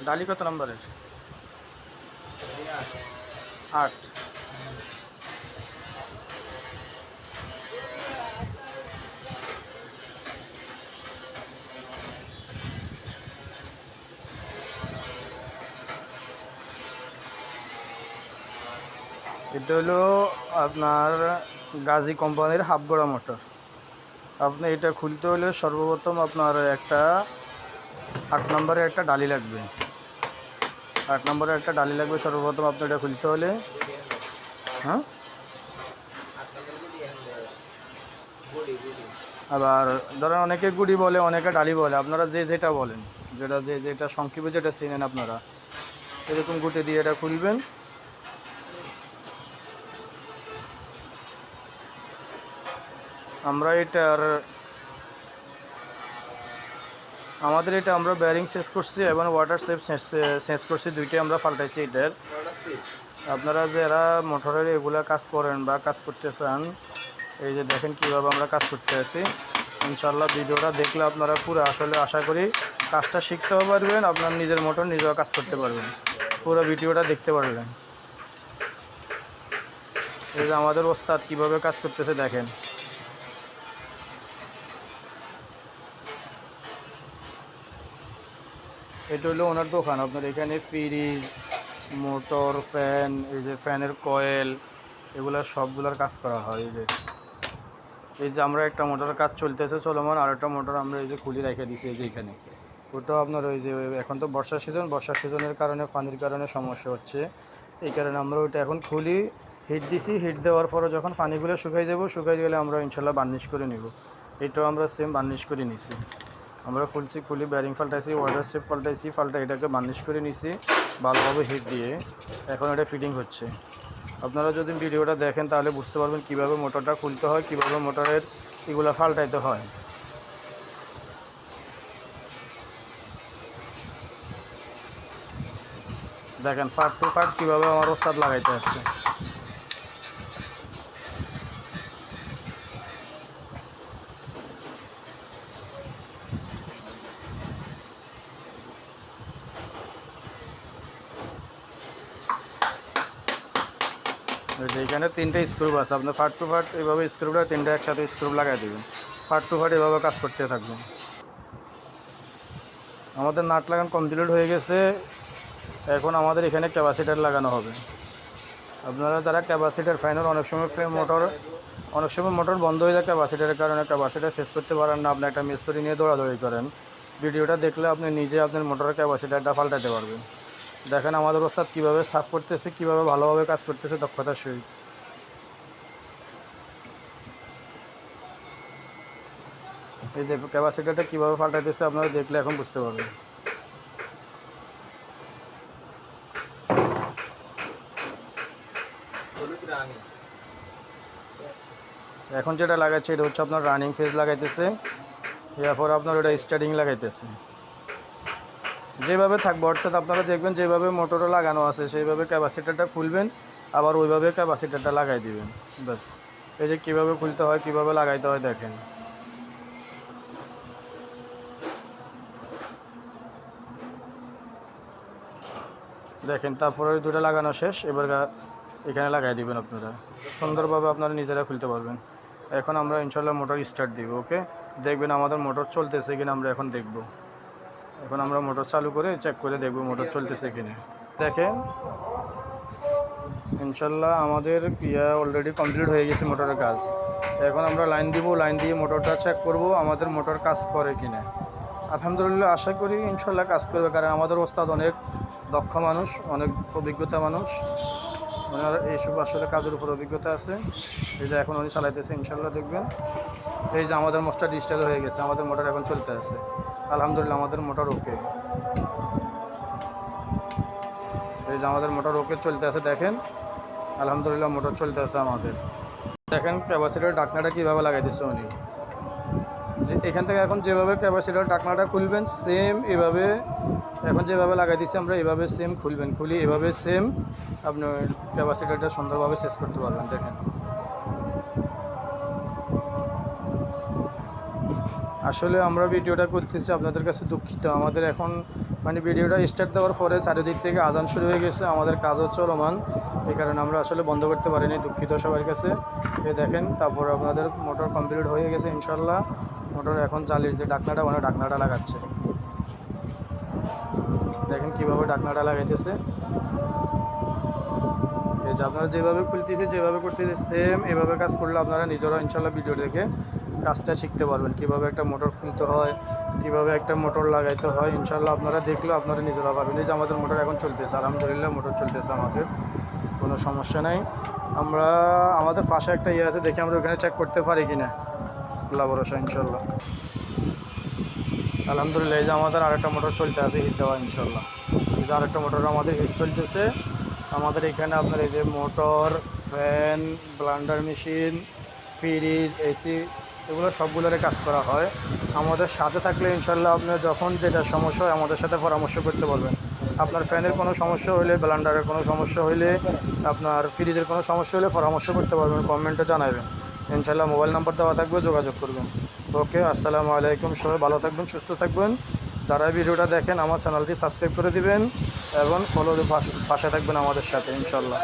ডালি কত নম্বরের? 8। এটা হলো আপনার গাজী কোম্পানির হাফ গড়া মোটর। আপনি এটা খুলতে হলে সর্বপ্রথম আপনার একটা 8 নম্বরের একটা ডালি লাগবে। 8 নম্বরের একটা ডালি লাগবে সর্বপ্রথম আপনি এটা খুলতে হলে। হ্যাঁ, আবার ধরেন অনেকে গুড়ি বলে, অনেকে ডালি বলে, আপনারা যে যেটা বলেন, যেটা সংক্ষেপে যেটা চেনেন আপনারা, এরকম গুটি দিয়ে এটা খুলবেন। আমাদের এটা আমরা বেয়ারিং চেঞ্জ করছি এবং ওয়াটার সেফ চেঞ্জ করছি, দুইটাই আমরা পাল্টাইছি এটার। আপনারা যারা মোটরের এগুলা কাজ করেন বা কাজ করতে চান, এই যে দেখেন কীভাবে আমরা কাজ করতে আছি। ইনশাল্লাহ ভিডিওটা দেখলে আপনারা পুরো আসলে আশা করি কাজটা শিখতেও পারবেন, আপনার নিজের মোটর নিজেও কাজ করতে পারবেন, পুরো ভিডিওটা দেখতে পারবেন। এই যে আমাদের ওস্তাদ কীভাবে কাজ করতেছে দেখেন। এটা হলো ওনার দোকান। আপনার এখানে ফ্রিজ, মোটর, ফ্যান, এই যে ফ্যানের কয়েল, এগুলো সবগুলোর কাজ করা হয়। এই যে আমরা একটা মোটরের কাজ চলতেছে চলমান, আর একটা মোটর আমরা এই যে খুলি রেখে দিছি এই যে এখানে। ওটাও আপনার ওই যে এখন তো বর্ষার সিজনের কারণে পানির কারণে সমস্যা হচ্ছে, এই কারণে আমরা ওইটা এখন খুলি হিট দিছি। হিট দেওয়ার পরে যখন পানিগুলো শুকাই শুকাই গেলে আমরা ইনশাল্লাহ বার্নিশ করে নেব। এটাও আমরা সেম বার্নিশ করে নিছি। আমরা খুলি ব্যারিং পাল্টাইছি, ওয়াটার শেপ পাল্টাইছি, এটাকে বার্নিশ করে নিছি ভালোভাবে হিট দিয়ে। এখন এটা ফিটিং হচ্ছে। আপনারা যদি ভিডিওটা দেখেন তাহলে বুঝতে পারবেন কিভাবে মোটরটা খুলতে হয়, কিভাবে মোটরের এগুলো পাল্টাইতে হয়। দেখেন পার্ট টু পার্ট কীভাবে আমার ওস্তাদ লাগাইতে আসছে। এইখানে 3টে স্ক্রু আছে, আপনার পার্ট টু পার্ট এভাবে স্ক্রুটা 3টে একসাথে স্ক্রু লাগাই দেবেন, পার্ট টু পার্ট এভাবে কাজ করতে থাকবেন। আমাদের নাট লাগানো কমপ্লিট হয়ে গেছে। এখন আমাদের এখানে ক্যাপাসিটার লাগানো হবে। আপনারা যারা ক্যাপাসিটার ফাইনাল অনেক সময় মোটর বন্ধ হয়ে যায় ক্যাপাসিটারের কারণে, ক্যাপাসিটার শেষ করতে পারেন না, আপনি একটা মিস্ত্রি নিয়ে দৌড়াদৌড়ি করেন। ভিডিওটা দেখলে আপনি নিজে আপনার মোটরের ক্যাপাসিটারটা পাল্টাতে পারবেন। দেখেন আমাদের ওস্তাদ কীভাবে সাফ করতেছে, কীভাবে ভালোভাবে কাজ করতেছে দক্ষতার সহিত। এই যে ক্যাপাসিটারটা কীভাবে পাল্টাইতেছে আপনারা দেখলে এখন বুঝতে পারবেন। এখন যেটা লাগাচ্ছে এটা হচ্ছে আপনার রানিং ফেজ লাগাইতেছে, এরপর আপনার ওটা স্টার্টিং লাগাইতেছে। যেভাবে থাকবে অর্থাৎ আপনারা দেখবেন যেভাবে মোটরে লাগানো আছে সেইভাবে ক্যাপাসিটারটা খুলবেন, আবার ওইভাবে ক্যাপাসিটারটা লাগাই দিবেন, ব্যাস। এই যে কীভাবে খুলতে হয়, কীভাবে লাগাইতে হয় দেখেন। দেখেন তারপরে ওই দুটো লাগানো শেষ, এবার এখানে লাগাই দিবেন। আপনারা সুন্দরভাবে আপনারা নিজেরা খুলতে পারবেন। এখন আমরা ইনশাল্লাহ মোটর স্টার্ট দিব। ওকে, দেখবেন আমাদের মোটর চলতেছে কিনা আমরা এখন দেখব। এখন আমরা মোটর চালু করে চেক করে দেখব মোটর চলতেছে কিনা। দেখেন ইনশাল্লাহ আমাদের অলরেডি কমপ্লিট হয়ে গেছে মোটরের কাজ। এখন আমরা লাইন দিব, লাইন দিয়ে মোটরটা চেক করব আমাদের মোটর কাজ করে কিনা। আলহামদুলিল্লাহ আশা করি ইনশাল্লাহ কাজ করবে, কারণ আমাদের ওস্তাদ অনেক দক্ষ মানুষ, অনেক অভিজ্ঞতা মানুষ, ওনার এইসব আসলে কাজের উপর অভিজ্ঞতা আছে। এই যে এখন উনি চালাইতেছে, ইনশাল্লাহ দেখবেন। এই যে আমাদের মোটরটা ডিসচার্জ হয়ে গেছে, আমাদের মোটর এখন চলতে আছে। আলহামদুলিল্লাহ আমাদের মোটর ওকে। এই যে আমাদের মোটর ওকে চলতে আছে, দেখেন আলহামদুলিল্লাহ মোটর চলতে আছে আমাদের। দেখেন ক্যাপাসিটার ঢাকনাটা কীভাবে লাগাই দিচ্ছে উনি। যে এখান থেকে এখন যেভাবে ক্যাপাসিটার ঢাকনাটা খুলবেন সেম এভাবে, এখন যেভাবে লাগাই দিচ্ছি আমরা এভাবে সেম খুলবেন, খুলি এভাবে সেম আপনার ক্যাপাসিটারটা সুন্দরভাবে শেষ করতে পারবেন। দেখেন আসলে আমরা ভিডিওটা করতেছি আপনাদের কাছে দুঃখিত। আমাদের এখন মানে ভিডিওটা স্টার্ট দেওয়ার পরে চারিদিক থেকে আজান শুরু হয়ে গেছে, আমাদের কাজও চলমান, এই কারণে আমরা আসলে বন্ধ করতে পারিনি, দুঃখিত সবার কাছে। দেখেন, তারপর আপনাদের মোটর কমপ্লিট হয়ে গেছে ইনশাল্লাহ। মোটর এখন চালিয়ে যে ঢাকনাটা মানে ঢাকনাটা লাগাচ্ছে, দেখেন কীভাবে ঢাকনাটা লাগাইতেছে। এই যে আপনারা যেভাবে খুলতেছে, যেভাবে করতেছে, সেম এভাবে কাজ করলে আপনারা নিজেরা ইনশাল্লাহ ভিডিও দেখে কাজটা শিখতে পারবেন, কীভাবে একটা মোটর খুলতে হয়, কীভাবে একটা মোটর লাগাইতে হয়। ইনশাল্লাহ আপনারা দেখলেও আপনারা নিজেরা পারবেন। এই যে আমাদের মোটর এখন চলতেছে, আলহামদুলিল্লাহ মোটর চলতেছে, আমাদের কোনো সমস্যা নেই। আমরা আমাদের পাশে একটা ইয়ে আছে, দেখি আমরা ওখানে চেক করতে পারি কি না, আল্লাহ ভরসা ইনশাল্লাহ। আলহামদুলিল্লাহ এই যে আমাদের আরেকটা মোটর চলতে আছে হিট দেওয়া ইনশাল্লাহ। এই যে আরেকটা মোটর আমাদের হিট চলতেছে। আমাদের এখানে আপনার এই যে motor, fan, blunder machine, fridge, AC, এগুলো সবগুলোরে কাজ করা হয়। আমাদের সাথে থাকলে ইনশাল্লাহ আপনার যখন যেটা সমস্যা হয় আমাদের সাথে পরামর্শ করতে পারবেন। আপনার ফ্যানের কোনো সমস্যা হলে, ব্লান্ডারের কোনো সমস্যা হলে, আপনার ফ্রিজের কোনো সমস্যা হলে পরামর্শ করতে পারবেন, কমেন্টে জানাবেন ইনশাল্লাহ। মোবাইল নাম্বার দেওয়া থাকবে, যোগাযোগ করবেন। ওকে, আসসালামু আলাইকুম। সবাই ভালো থাকবেন, সুস্থ থাকবেন। যারা ভিডিওটা দেখেন আমার চ্যানেলটি সাবস্ক্রাইব করে দিবেন এবং ফলো পাশে থাকবেন আমাদের সাথে ইনশাল্লাহ।